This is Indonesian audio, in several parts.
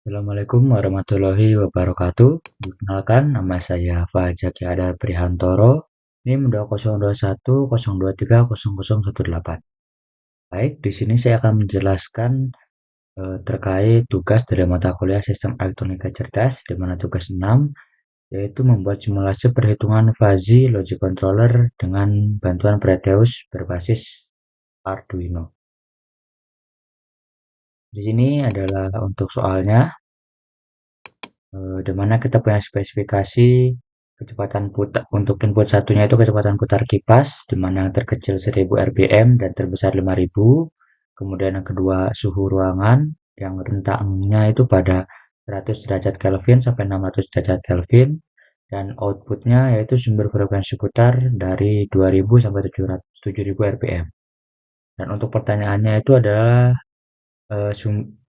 Assalamualaikum warahmatullahi wabarakatuh. Perkenalkan, nama saya Fajar Adar Prihantoro. Ini 020102300018. Baik, di sini saya akan menjelaskan terkait tugas dari mata kuliah Sistem Elektronika Cerdas, di mana tugas 6 yaitu membuat simulasi perhitungan fuzzy logic controller dengan bantuan Proteus berbasis Arduino. Di sini adalah untuk soalnya. Di mana kita punya spesifikasi kecepatan putar untuk input satunya itu kecepatan putar kipas, di mana yang terkecil 1000 rpm dan terbesar 5000. Kemudian yang kedua suhu ruangan yang rentangnya itu pada 100 derajat Kelvin sampai 600 derajat Kelvin, dan outputnya yaitu sumber frekuensi putar dari 2000 sampai 7000 rpm. Dan untuk pertanyaannya itu adalah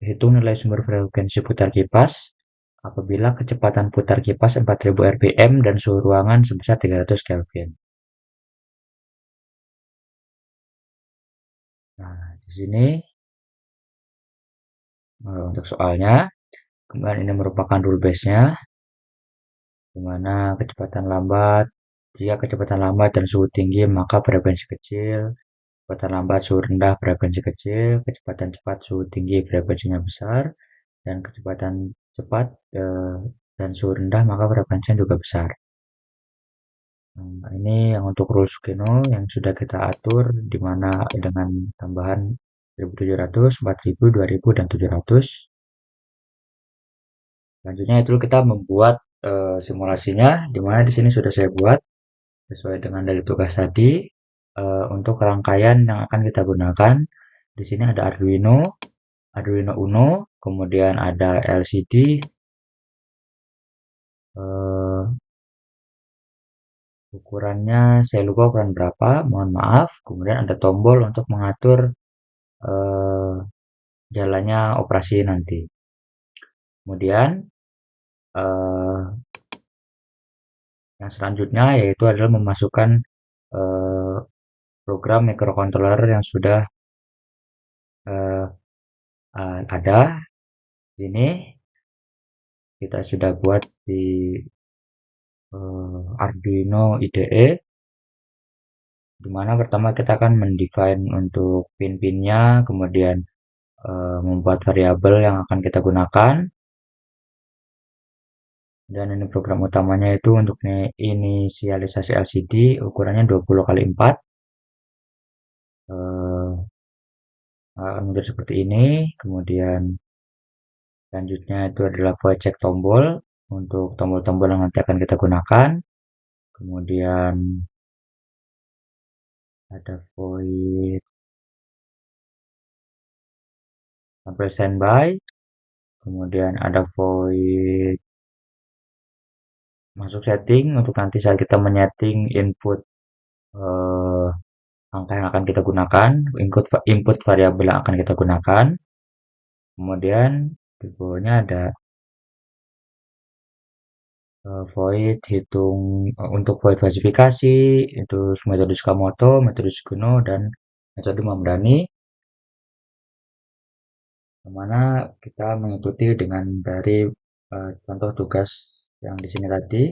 hitung nilai sumber frekuensi putar kipas apabila kecepatan putar kipas 4000 rpm dan suhu ruangan sebesar 300 Kelvin. Nah, di sini untuk soalnya, kemudian ini merupakan rule base-nya, di mana jika kecepatan lambat dan suhu tinggi maka frekuensi kecil, kecepatan lambat suhu rendah frekuensi kecil, kecepatan cepat suhu tinggi frekuensinya besar, dan kecepatan cepat dan suhu rendah maka frekuensinya juga besar. Nah, ini yang untuk rules Keno yang sudah kita atur di mana dengan tambahan 1700, 4000, 2000 dan 700. Selanjutnya itu kita membuat simulasinya di mana di sini sudah saya buat sesuai dengan dari tugas tadi. Untuk rangkaian yang akan kita gunakan di sini ada Arduino Uno, kemudian ada LCD, ukurannya saya lupa ukuran berapa, mohon maaf. Kemudian ada tombol untuk mengatur eh, jalannya operasi nanti. Kemudian eh, yang selanjutnya yaitu adalah memasukkan eh, program microcontroller yang sudah eh, ada. Ini kita sudah buat di Arduino IDE, di mana pertama kita akan mendefine untuk pin-pinnya, kemudian membuat variabel yang akan kita gunakan. Dan ini program utamanya itu untuk inisialisasi LCD ukurannya 20 kali 4. Akan muncul seperti ini. Kemudian selanjutnya itu adalah void check tombol untuk tombol-tombol yang nanti akan kita gunakan. Kemudian ada void sampai standby. Kemudian ada void masuk setting untuk nanti saat kita menyeting input eh, angka yang akan kita gunakan, input variabel yang akan kita gunakan. Kemudian di bawahnya ada void hitung untuk void falsifikasi itu metode Sakamoto, metode Sugeno, dan metode Mamdani, mana kita mengikuti dengan dari contoh tugas yang di sini tadi.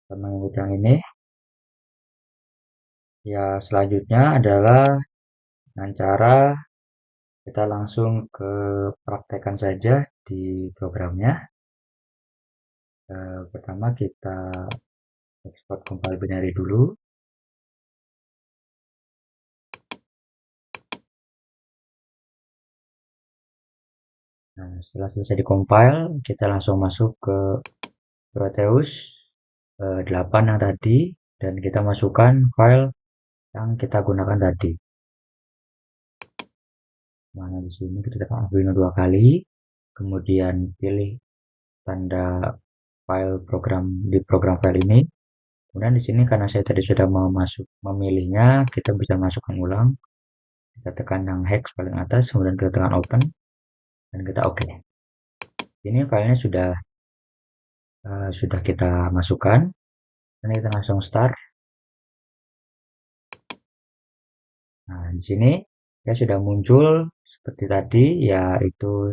Kita mengikuti yang ini. Ya, selanjutnya adalah dengan cara kita langsung ke praktekan saja di programnya. Pertama kita export compile binary dulu. Nah, setelah selesai di-compile, kita langsung masuk ke Proteus 8 yang tadi, dan kita masukkan file yang kita gunakan tadi. Mana di sini kita tekan Arduino 2 kali, kemudian pilih tanda file program di program file ini. Kemudian di sini karena saya tadi sudah memilihnya, kita bisa masukkan ulang. Kita tekan yang hex paling atas, kemudian kita tekan open, dan kita oke. Ini filenya sudah kita masukkan. Dan kita langsung start. Nah, di sini ya sudah muncul seperti tadi, yaitu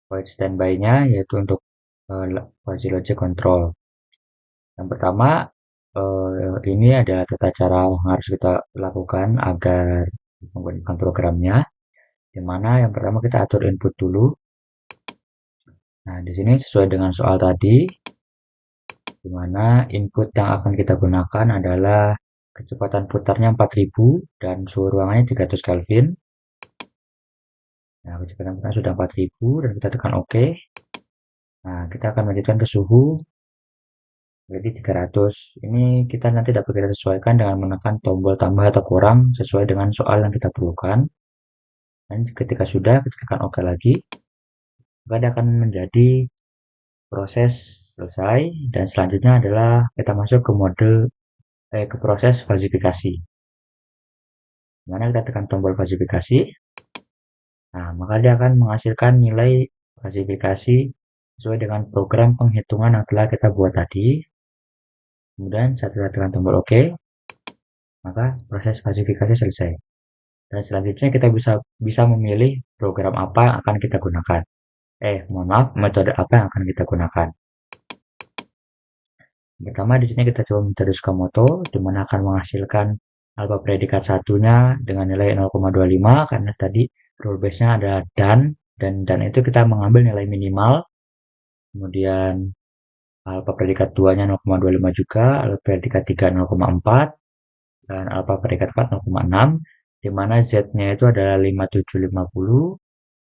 void standby-nya yaitu untuk fuzzy logic control. Yang pertama, ini adalah tata cara yang harus kita lakukan agar menggunakan programnya, di mana yang pertama kita atur input dulu. Nah, di sini sesuai dengan soal tadi, di mana input yang akan kita gunakan adalah kecepatan putarnya 4000 dan suhu ruangannya 300 Kelvin. Nah, kecepatan putarnya sudah 4000 dan kita tekan OK. Nah, kita akan melanjutkan ke suhu jadi 300. Ini kita nanti dapat kita sesuaikan dengan menekan tombol tambah atau kurang sesuai dengan soal yang kita perlukan. Dan ketika sudah, kita tekan OK lagi. Maka akan menjadi proses selesai dan selanjutnya adalah kita masuk ke mode ke proses fasifikasi. Dimana kita tekan tombol fasifikasi. Nah, maka dia akan menghasilkan nilai fasifikasi sesuai dengan program penghitungan yang telah kita buat tadi. Kemudian saat kita tekan tombol OK, maka proses fasifikasi selesai. Dan selanjutnya kita bisa memilih program apa yang akan kita gunakan. Mohon maaf, metode apa yang akan kita gunakan. Pertama di sini kita coba metode Sakamoto, di mana akan menghasilkan alfa predikat satunya dengan nilai 0,25 karena tadi rule base-nya adalah dan itu kita mengambil nilai minimal. Kemudian alfa predikat 2-nya 0,25 juga, alfa predikat 3 0,4 dan alfa predikat 4 0,6, di mana Z-nya itu adalah 5750,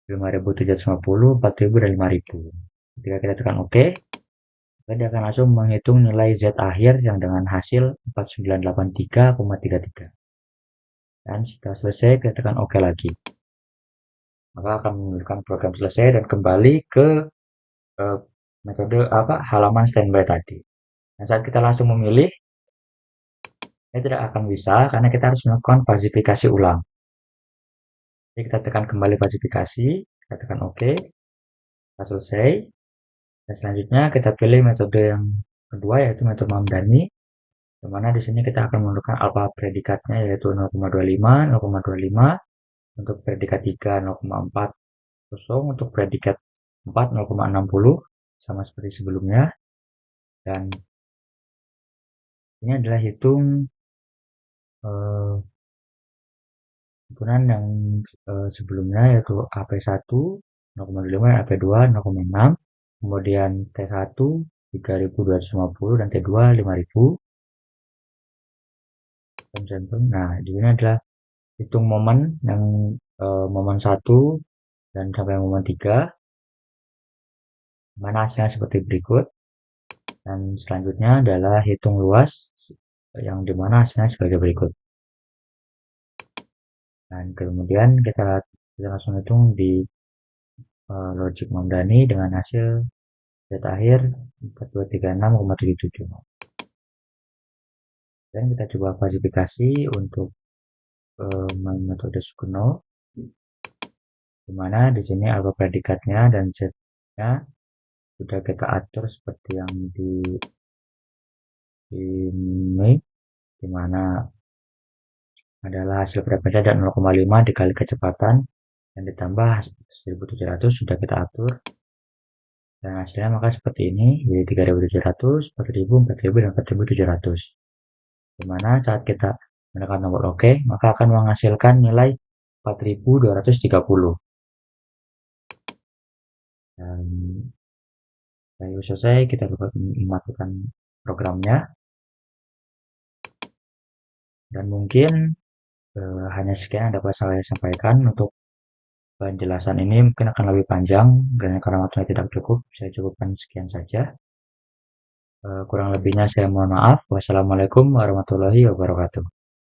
5750, 4000 dan 5000. Ketika kita tekan OK, dia akan langsung menghitung nilai Z akhir yang dengan hasil 4983,33. Dan setelah selesai, kita tekan OK lagi. Maka akan menunjukkan program selesai dan kembali ke metode halaman standby tadi. Dan saat kita langsung memilih, ini tidak akan bisa karena kita harus melakukan fasifikasi ulang. Jadi kita tekan kembali fasifikasi, kita tekan OK, kita selesai. Dan selanjutnya kita pilih metode yang kedua yaitu metode Mamdani, di mana di sini kita akan menentukan alfa predikatnya yaitu 0,25, 0,25, untuk predikat 3 0,40, untuk predikat 4 0,60 sama seperti sebelumnya. Dan ini adalah hitung himpunan yang sebelumnya yaitu AP1 0,25, AP2 0,6, kemudian T1 3250 dan T2 5000. Nah, di sini adalah hitung momen yang momen 1 dan sampai momen 3, mana hasilnya seperti berikut. Dan selanjutnya adalah hitung luas yang dimana hasilnya sebagai berikut. Dan kemudian kita langsung hitung di logic Mamdani dengan hasil data akhir 4236,77. Dan kita coba fasifikasi untuk metode Sukno, dimana di sini alfa predikatnya dan Z-nya sudah kita atur seperti yang di ini, dimana adalah hasil frekuensi dan 0,5 dikali kecepatan dan ditambah 1700 sudah kita atur, dan hasilnya maka seperti ini, jadi 3700, 4000, 4000 dan 4700, dimana saat kita menekan tombol OK maka akan menghasilkan nilai 4230. Dan setelah selesai kita dapat memasukkan programnya. Dan mungkin hanya sekian yang dapat saya sampaikan. Untuk penjelasan ini mungkin akan lebih panjang dan karena waktunya tidak cukup, saya cukupkan sekian saja. Kurang lebihnya saya mohon maaf. Wassalamualaikum warahmatullahi wabarakatuh.